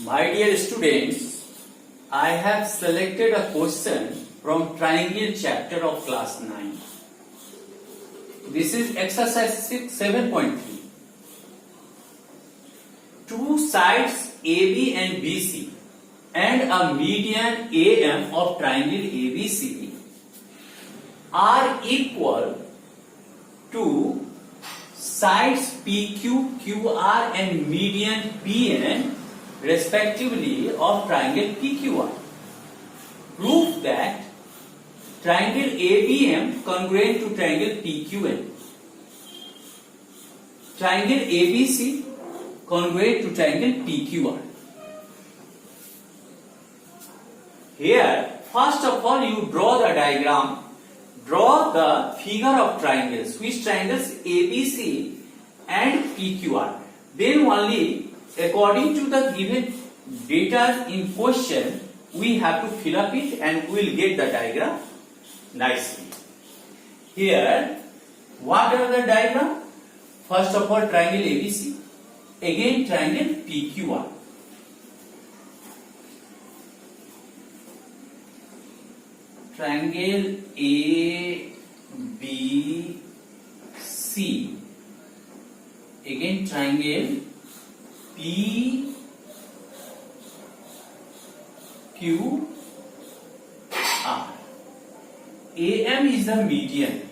My dear students, I have selected a question from Triangle chapter of class 9. This is exercise 7.3. Two sides AB and BC and a median AM of triangle ABC are equal to sides PQ, QR and median PN respectively of triangle PQR. Prove that triangle ABM congruent to triangle PQN, triangle ABC congruent to triangle PQR. Here, first of all, you draw the diagram, draw the figure of triangles, which triangles ABC and PQR. Then only according to the given data in question, we have to fill up it and we will get the diagram nicely. Here, what are the diagram? First of all, triangle ABC, again triangle PQR. Triangle ABC, again triangle PQR. AM is the median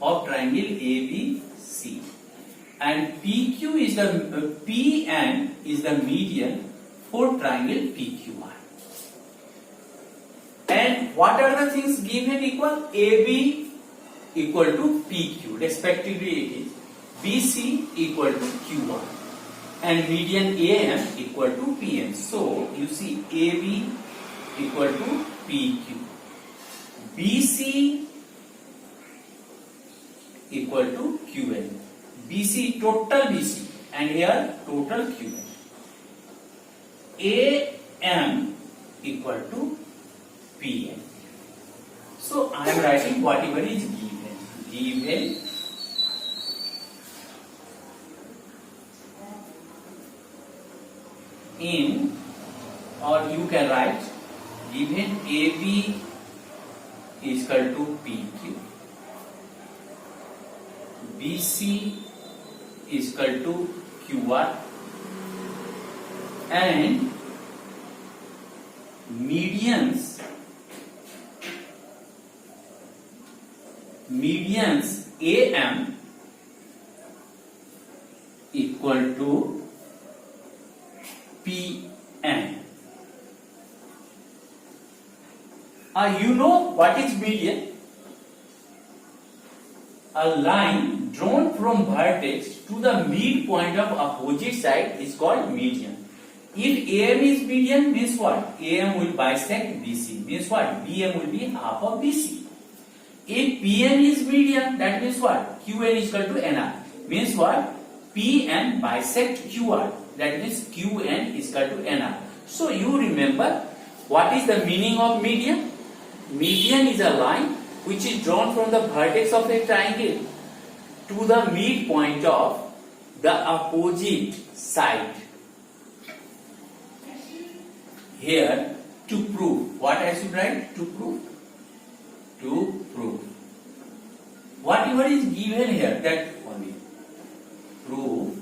of triangle ABC and PQ is the PN is the median for triangle PQR. And what are the things given equal? AB equal to PQ, respectively it is BC equal to QR and median AM equal to PN. So you see AB equal to PQ, BC equal to QN, BC total BC and here total QN, AM equal to PN. So I am writing whatever is given in, or you can write given AB is equal to PQ, BC is equal to QR and medians AM equal to PN. You know what is median? A line drawn from vertex to the midpoint of opposite side is called median. If AM is median, means what? AM will bisect BC, means what? BM will be half of BC. If PN is median, that means what? QN is equal to NR, means what? PN bisect QR, that means QN is equal to NR. So you remember what is the meaning of median? Median is a line which is drawn from the vertex of a triangle to the midpoint of the opposite side. Here, to prove, what I should write? To prove. To prove. Whatever is given here, that only. Prove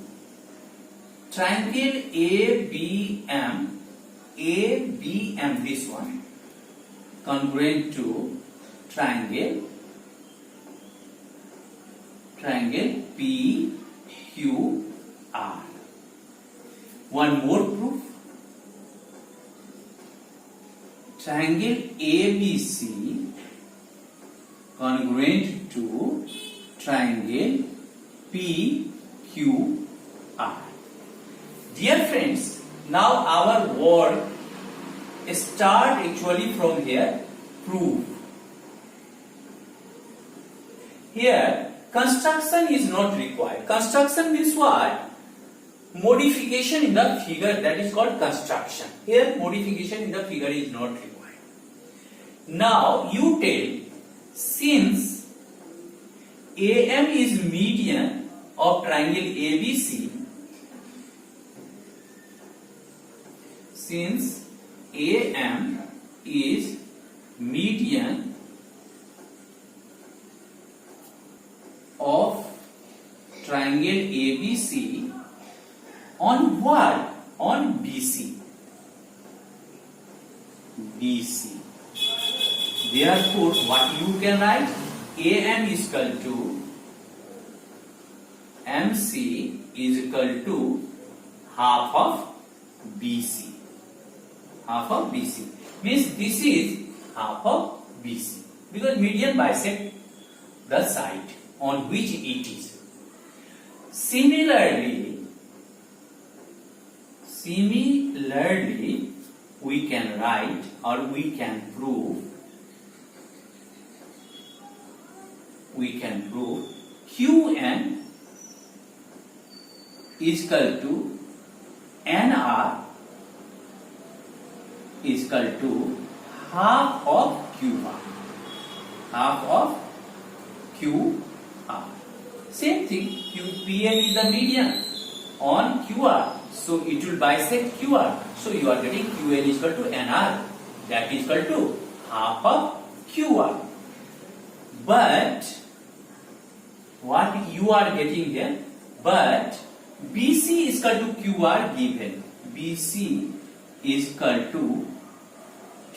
triangle ABM, this one, congruent to triangle PQR. One more proof. Triangle ABC congruent to triangle PQR. Dear friends, now our work start actually from here. Prove. Here, construction is not required. Construction means what? Modification in the figure, that is called construction. Here, modification in the figure is not required. Now, you tell, since AM is median of triangle ABC, since AM is median of triangle ABC on what? On BC. BC. Therefore, what you can write? AM is equal to MC is equal to half of BC. Half of BC. Means this is half of BC. Because median bisect the side on which it is. Similarly, we can write or we can prove QN is equal to NR is equal to half of QR. Half of QR. Same thing, PN is the median on QR. So it will bisect QR. So you are getting QN is equal to NR. That is equal to half of QR. But what you are getting here? But BC is equal to QR given. BC is equal to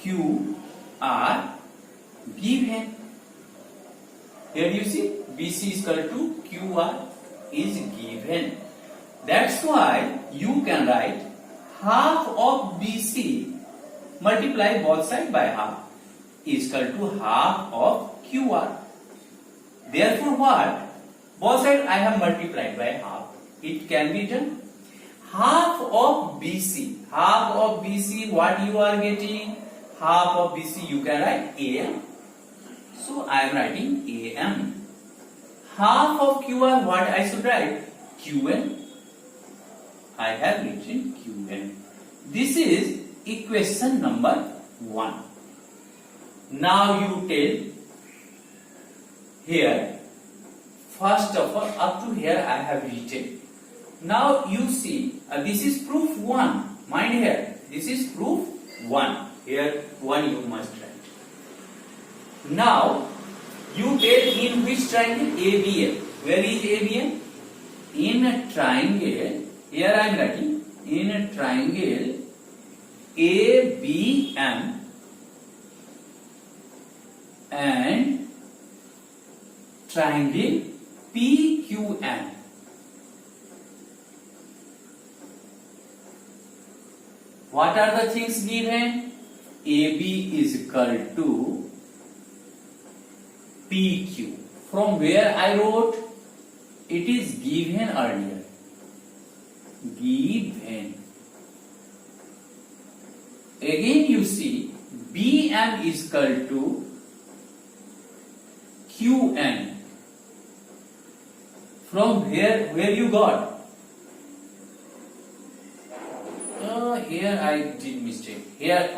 QR given. Here you see BC is equal to QR is given. That's why you can write half of BC multiply both sides by half is equal to half of QR. Therefore what? Both sides I have multiplied by half. It can be done. Half of BC. Half of BC, what you are getting? Half of BC you can write AM. So I am writing AM. Half of QR, what I should write? QN. I have written QN. This is equation number 1. Now you tell here. First of all, up to here I have written. Now you see, this is proof 1. Mind here, this is proof 1. Here 1 you must write. Now you tell in which triangle? ABM. Where is ABM? In a triangle. Here I am writing in a triangle ABM and triangle PQN. What are the things given? AB is equal to PQ. From where I wrote? It is given earlier. Given. Again you see BM is equal to QN. From where you got? Here I did mistake. Here,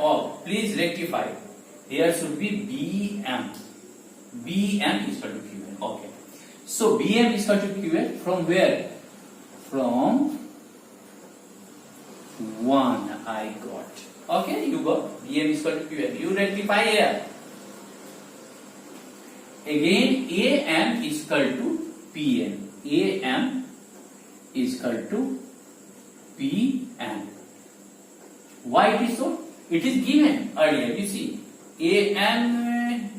please rectify. Here should be BM. BM is equal to QN. Okay. So BM is equal to QN from where? From 1 I got. Okay, you got BM is equal to QN. You rectify here. Again, AM is equal to PN. AM is equal to PN. Why it is so? It is given earlier. You see, AM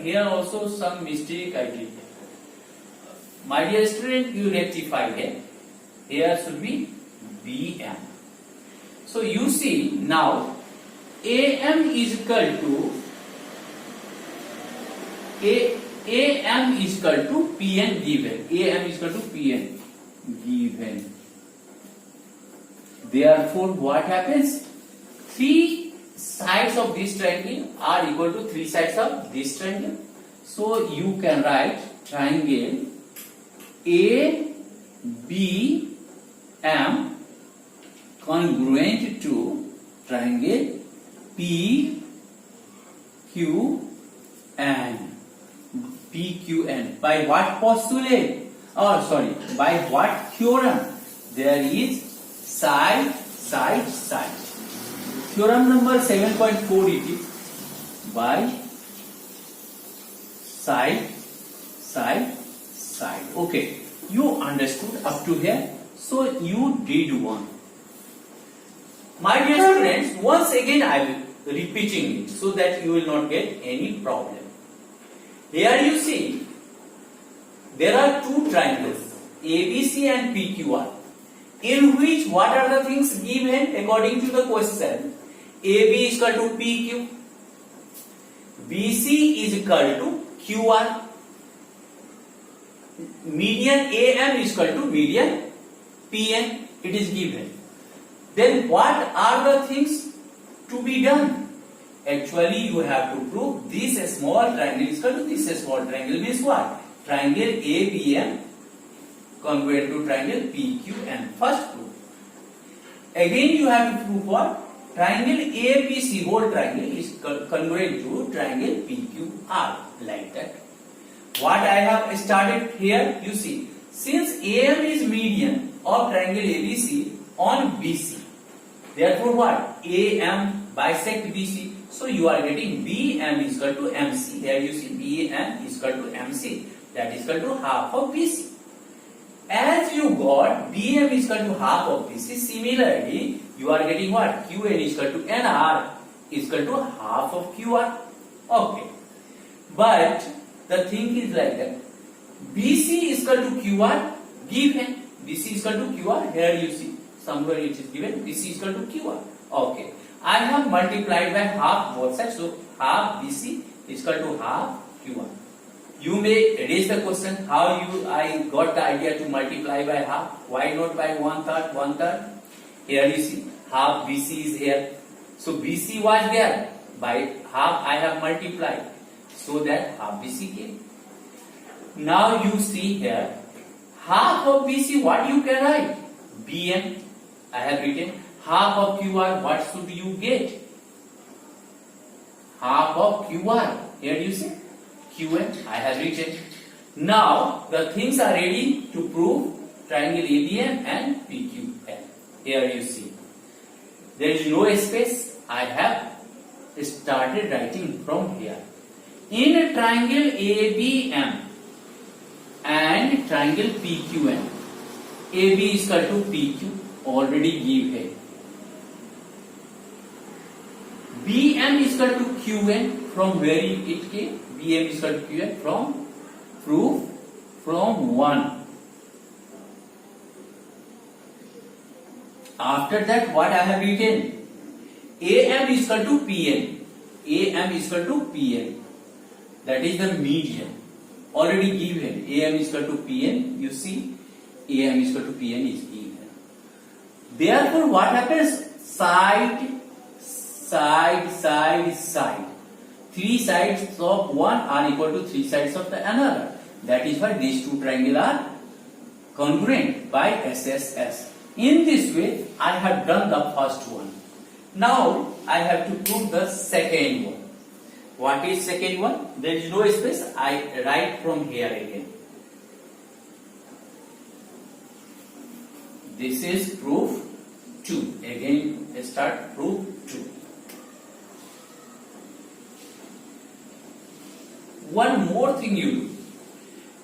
here also some mistake I did. My dear student, you rectify here. Here should be BM. So you see now AM is equal to AM is equal to PN given. AM is equal to PN given. Therefore, what happens? 3 sides of this triangle are equal to 3 sides of this triangle. So you can write triangle ABM congruent to triangle PQN. By what postulate? By what theorem? There is side, side, side. Theorem number 7.4 it is by side, side, side. Okay, you understood up to here. So you did one. My dear students, once again I will repeating it so that you will not get any problem. Here you see there are two triangles ABC and PQR, in which what are the things given according to the question? AB is equal to PQ, BC is equal to QR, median AM is equal to median PN. It is given. Then what are the things to be done? Actually, you have to prove this small triangle is equal to this small triangle. Means what? Triangle ABM congruent to triangle PQN. First proof. Again, you have to prove what? Triangle ABC whole triangle is congruent to triangle PQR. Like that. What I have started here, you see, since AM is median of triangle ABC on BC, therefore what? AM bisect BC. So you are getting BM is equal to MC. Here you see BM is equal to MC. That is equal to half of BC. As you got BM is equal to half of BC, similarly you are getting what? QN is equal to NR is equal to half of QR. Okay. But the thing is like that. BC is equal to QR given. BC is equal to QR. Here you see somewhere it is given. BC is equal to QR. Okay. I have multiplied by half both sides. So half BC is equal to half QR. You may raise the question how I got the idea to multiply by half. Why not by 1/3? 1/3. Here you see half BC is here. So BC was there. By half I have multiplied. So that half BC came. Now you see here half of BC. What you can write? BM. I have written. Half of QR, what should you get? Half of QR. Here you see QN, I have written. Now the things are ready to prove triangle ABM and PQN. Here you see. There is no space. I have started writing from here. In a triangle ABM and triangle PQN, AB is equal to PQ, already given. BM is equal to QN, from where it came? BM is equal to QN from proof from 1. After that, what I have written? AM is equal to PN. AM is equal to PN. That is the median. Already given. AM is equal to PN. You see, AM is equal to PN is given. Therefore, what happens? Side, side, side, side. Three sides of one are equal to three sides of the another. That is why these two triangles are congruent by SSS. In this way, I have done the first one. Now, I have to prove the second one. What is second one? There is no space. I write from here again. This is proof 2. Again, start proof 2. One more thing you do.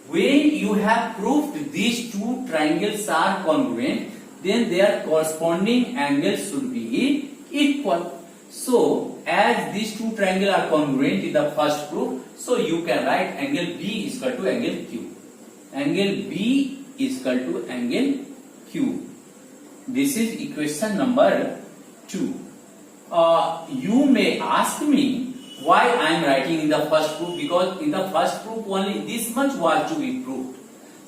When you have proved these two triangles are congruent, then their corresponding angles should be equal. So, as these two triangles are congruent in the first proof, so you can write angle B is equal to angle Q. Angle B is equal to angle Q. This is equation number 2. You may ask me why I am writing in the first proof, because in the first proof only this much was to be proved.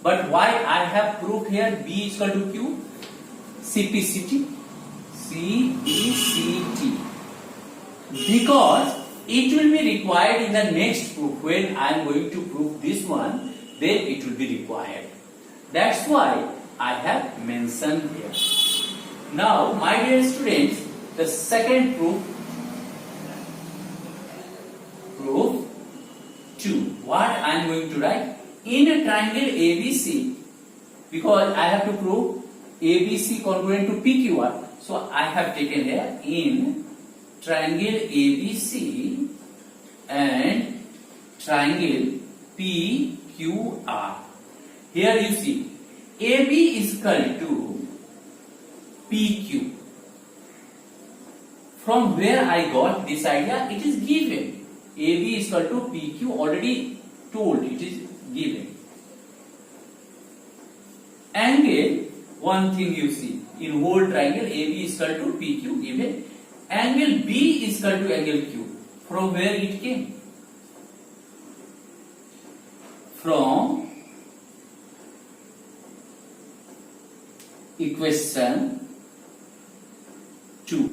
But why I have proved here B is equal to Q? CPCT. CPCT. Because it will be required in the next proof. When I am going to prove this one, then it will be required. That's why I have mentioned here. Now, my dear students, the second proof 2. What I am going to write? In a triangle ABC, because I have to prove ABC congruent to PQR, so I have taken here in triangle ABC and triangle PQR. Here you see AB is equal to PQ. From where I got this idea? It is given. AB is equal to PQ, already told, it is given. Angle, one thing you see, in whole triangle AB is equal to PQ given. Angle B is equal to angle Q. From where it came? From equation 2.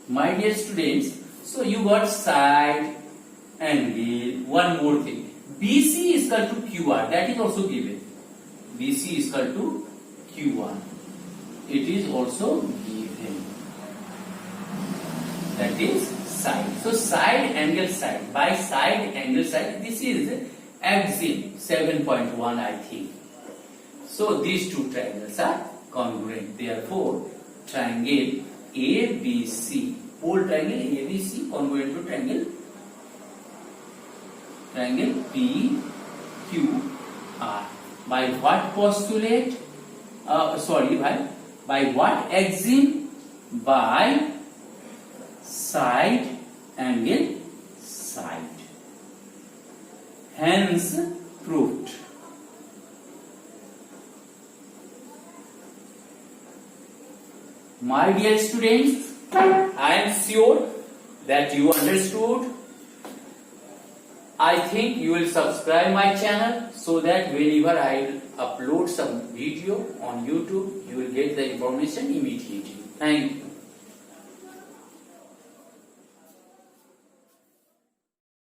My dear students, so you got side angle. One more thing, BC is equal to QR, that is also given. BC is equal to QR, it is also given. That is side. So side angle side, by side angle side, this is axiom 7.1 I think. So these two triangles are congruent. Therefore, triangle ABC, whole triangle ABC congruent to triangle PQR. By what postulate? By what axiom? By side angle side. Hence proved. My dear students, I am sure that you understood. I think you will subscribe my channel so that whenever I upload some video on YouTube, you will get the information immediately. Thank you.